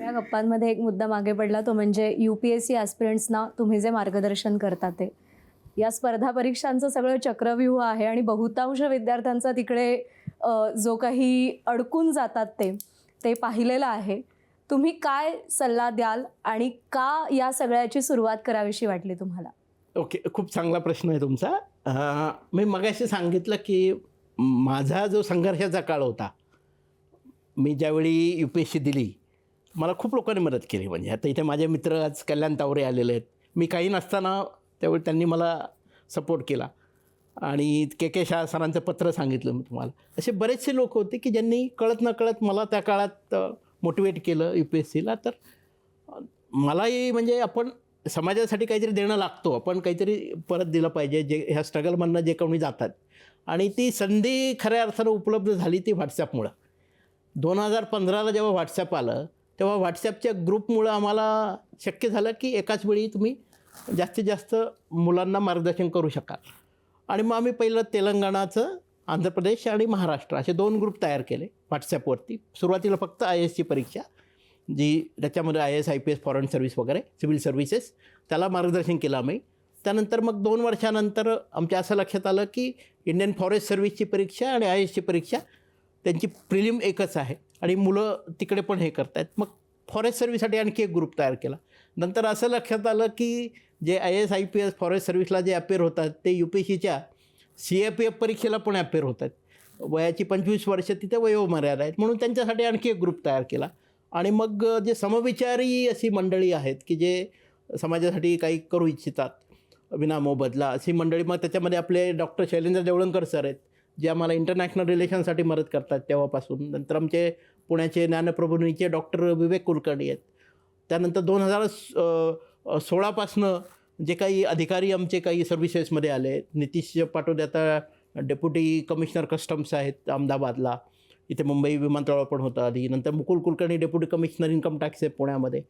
आपल्या गप्पांमध्ये एक मुद्दा मागे पडला, तो म्हणजे UPSC ॲस्पिरंट्सना तुम्ही जे मार्गदर्शन करता ते. या स्पर्धा परीक्षांचं सगळं चक्रव्यूह आहे आणि बहुतांश विद्यार्थ्यांचा तिकडे जो काही अडकून जातात ते पाहिलेलं आहे. तुम्ही काय सल्ला द्याल आणि का या सगळ्याची सुरुवात करावीशी वाटली तुम्हाला? ओके, खूप चांगला प्रश्न आहे तुमचा. मी मगाशी सांगितलं की माझा जो संघर्षाचा काळ होता, मी ज्यावेळी UPSC दिली, मला खूप लोकांनी मदत केली. म्हणजे आता इथे माझे मित्र आज कल्याण तावरे आलेले आहेत. मी काही नसताना त्यावेळी त्यांनी मला सपोर्ट केला आणि के शाह सरांचं पत्र सांगितलं मी तुम्हाला. असे बरेचसे लोक होते की ज्यांनी कळत नकळत मला त्या काळात मोटिवेट केलं UPSCला. तर मलाही म्हणजे आपण समाजासाठी काहीतरी देणं लागतो, आपण काहीतरी परत दिलं पाहिजे जे ह्या स्ट्रगलमधनं जे कोणी जातात. आणि ती संधी खऱ्या अर्थानं उपलब्ध झाली ती व्हॉट्सॲपमुळं. 2015ला जेव्हा व्हॉट्सॲप आलं तेव्हा व्हॉट्सॲपच्या ग्रुपमुळं आम्हाला शक्य झालं की एकाच वेळी तुम्ही जास्तीत जास्त मुलांना मार्गदर्शन करू शकाल. आणि मग आम्ही पहिलं तेलंगणाचं, आंध्र प्रदेश आणि महाराष्ट्र असे 2 ग्रुप तयार केले व्हॉट्सॲपवरती. सुरुवातीला फक्त IASची परीक्षा, जी त्याच्यामध्ये IAS IPS फॉरेन सर्व्हिस वगैरे सिव्हिल सर्व्हिसेस, त्याला मार्गदर्शन केलं आम्ही. त्यानंतर मग 2 वर्षानंतर आमच्या असं लक्षात आलं की इंडियन फॉरेस्ट सर्व्हिसची परीक्षा आणि IASची परीक्षा त्यांची प्रिलिम एकच आहे आणि मुलं तिकडे पण हे करत आहेत. मग फॉरेस्ट सर्व्हिससाठी आणखी एक ग्रुप तयार केला. नंतर असं लक्षात आलं की जे IAS IPS फॉरेस्ट सर्व्हिसला जे अपेअर होतात ते UPSCच्या CAPF परीक्षेला पण अपेअर होतात. वयाची 25 वर्ष तिथे वयोमर्यादा आहेत, म्हणून त्यांच्यासाठी आणखी एक ग्रुप तयार केला. आणि मग जे समविचारी अशी मंडळी आहेत की जे समाजासाठी काही करू इच्छितात विनामोबदला, अशी मंडळी, मग त्याच्यामध्ये आपले डॉक्टर शैलेंद्र देवळणकर सर आहेत जे आम्हाला इंटरनॅशनल रिलेशनसाठी मदत करतात तेव्हापासून. नंतर आमचे पुण्याचे ज्ञानप्रबोधिनीचे डॉक्टर विवेक कुलकर्णी आहेत. त्यानंतर 2016पासनं जे काही अधिकारी आमचे काही सर्व्हिसेसमध्ये आले, नितीश पाटोदे आता डेप्युटी कमिशनर कस्टम्स आहेत अहमदाबादला, इथे मुंबई विमानतळावर पण होतं आधी. नंतर Mukul Kulkarni deputy commissioner income tax आहे पुण्यामध्ये.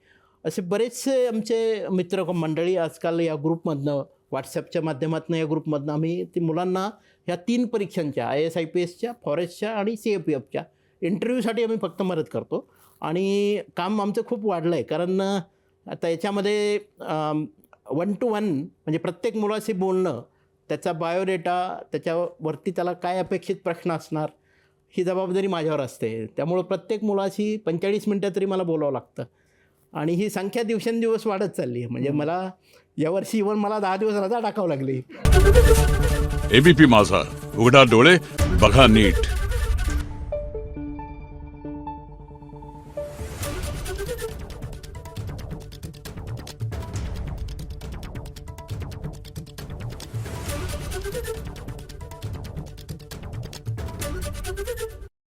असे बरेचसे आमचे मित्र मंडळी आजकाल या ग्रुपमधनं, व्हॉट्सॲपच्या माध्यमातून या ग्रुपमधनं आम्ही ती मुलांना ह्या 3 परीक्षांच्या IAS IPSच्या, फॉरेस्टच्या आणि CAPFच्या इंटरव्ह्यूसाठी आम्ही फक्त मदत करतो. आणि काम आमचं खूप वाढलं आहे, कारण आता याच्यामध्ये 1 to 1 म्हणजे प्रत्येक मुलाशी बोलणं, त्याचा बायोडेटा, त्याच्यावरती त्याला काय अपेक्षित प्रश्न असणार, ही जबाबदारी माझ्यावर असते. त्यामुळं प्रत्येक मुलाशी 45 मिनटं तरी मला बोलावं लागतं आणि ही संख्या दिवसेंदिवस वाढत चालली आहे. म्हणजे मला यावर्षी इव्हन मला 10 दिवस रजा टाकावं लागली. ABP माझा, उघडा डोळे बघा नीट.